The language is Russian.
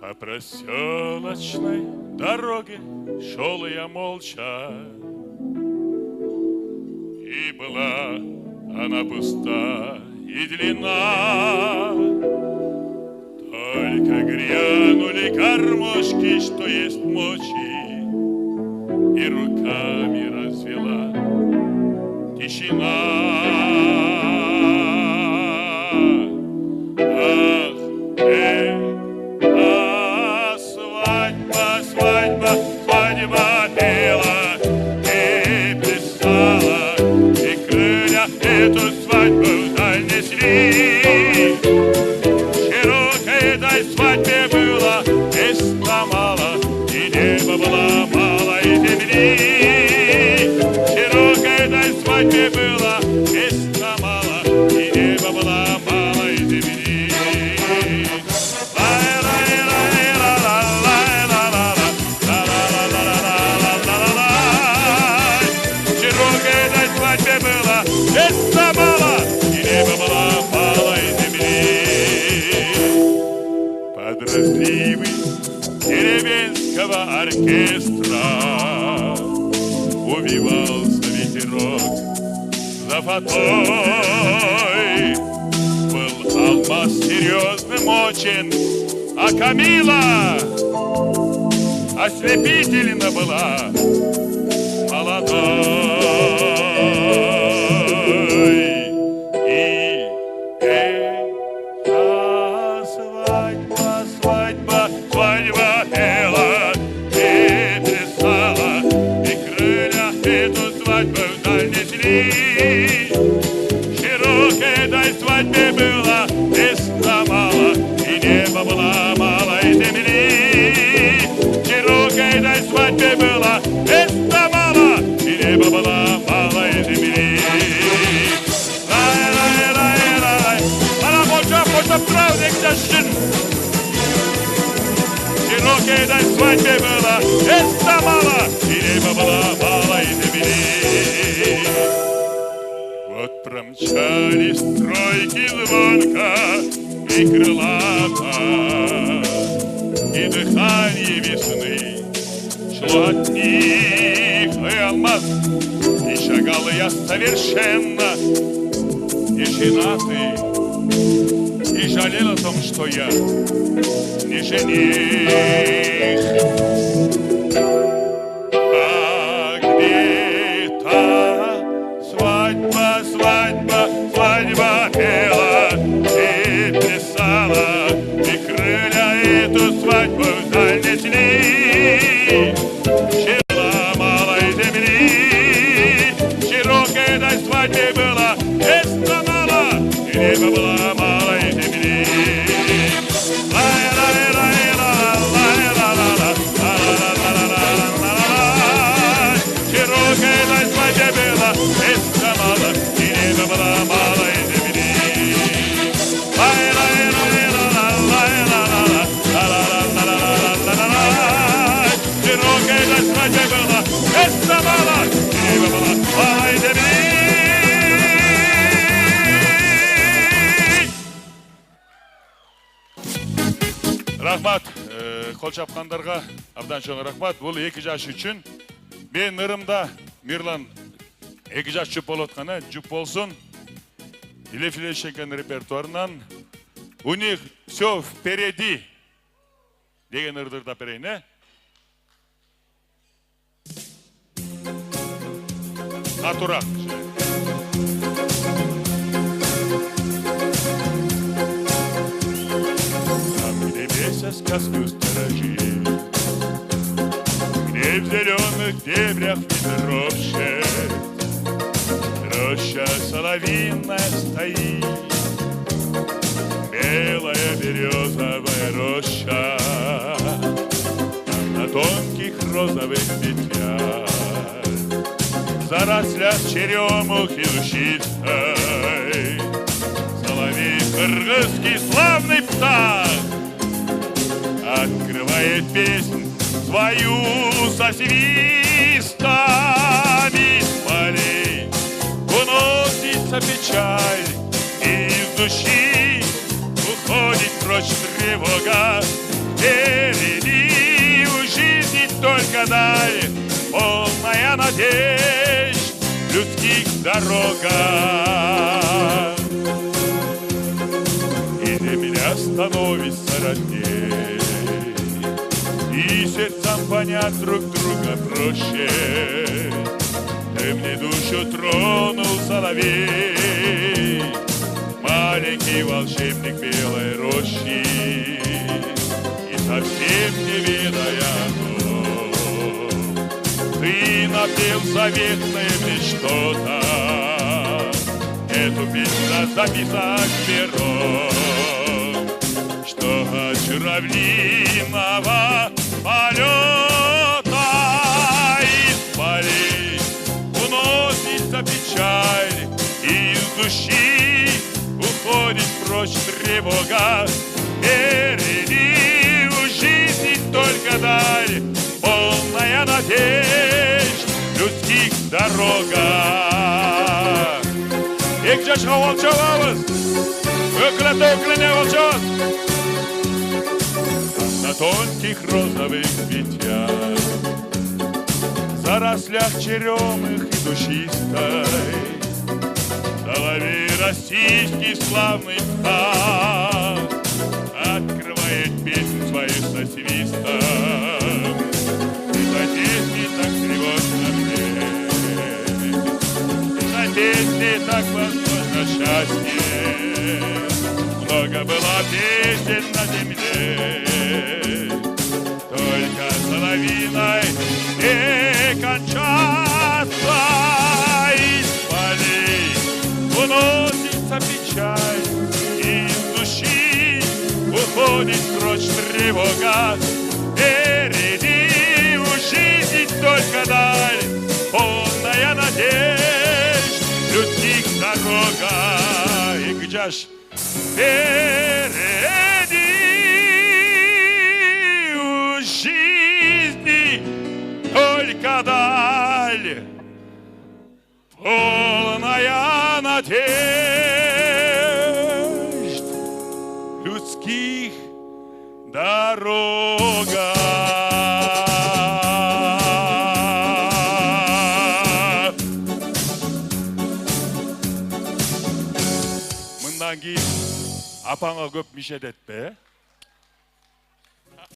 По проселочной дороге шел я молча, и была она пуста и длинна. Только грянули гармошки, что есть мочи, и руками развела тишина. Эту свадьбу вдаль несли. Широкой этой свадьбе было места мало, и неба было мало, и земли. Широкой этой свадьбе было места мало, и неба было мало, и земли. Широкой этой свадьбе было места мало, и неба было мало, и земли. Под разливы деревенского оркестра увивался ветерок за фатой. Был алмаз серьезным очень, а Камила ослепительно была молодой. Свадьба пела и плясала, и крылья эту свадьбу вдаль несли. Широкой этой свадьбе было места мало, и неба было мало, и земли. Широкой этой свадьбе было места мало, и неба было мало, и земли. Ana boşa pravnik taşın. Широкой этой свадьбе было места мало, и неба было мало, и земли. Вот промчались стройки звонко и крылато, и дыхание весны шло от них, и алмаз, и шагал я совершенно не женатый, и жалел о том, что я не жених. А где-то свадьба, свадьба, свадьба пела и плясала, и крылья эту свадьбу вдаль несли. Шила малой земли, широкой этой свадьбе было места мало, и небо было мало, и земли. Широкой этой свадьбе было места мало, и неба было мало, и земли. Широкой этой свадьбе было места мало, и неба было мало, и земли. Рахмат, қол шапқандарға абдан чоң рахмат. Бұл 2 жаш үшін. Мен ырымда Мирлан 2 жаш жұп болып отқаны, жұп болсын. Лев Лещенконың репертуарынан «У них все впереди» деген ырдырда берейін, ә? Қатырақ. Сказку сторожи, где в зеленых дебрях ветров шерсть роща соловьиная стоит, белая березовая роща на тонких розовых ветвях, заросля черемухи лучистой, соловей кыргызский славный птах открывает песнь свою со свистами с полей. Уносится печаль из души, уходит прочь тревога, Впереди у жизни только даль, полная надежд в людских дорогах. И земля становится родней, и сердцам понять друг друга проще. Ты мне душу тронул, соловей, маленький волшебник белой рощи, и совсем не ведая, ты напел заветное мне что-то. Эту песню записать пером, что от журавлиного полета из полей уносится печаль, из души уходит прочь тревога. Впереди у жизни только даль, полная надежд в людских дорогах. Где же волчевалась, около волчат, на тонких розовых ветвях, зарослях черемых и душистой, соловей ростишки славный птах открывает песню свою со свистом. И за песни так тревожно мне, и за песни так возможно счастье. Много было песен на земле, только соловиной не кончаться. Из полей уносится печаль, из души уходит прочь тревога. Впереди у жизни только даль, полная надежд в людских дорогах. И где ж впереди у жизни только даль, полная надежд людских дорогах. Мындан кейін апаңа көп мишет етпе.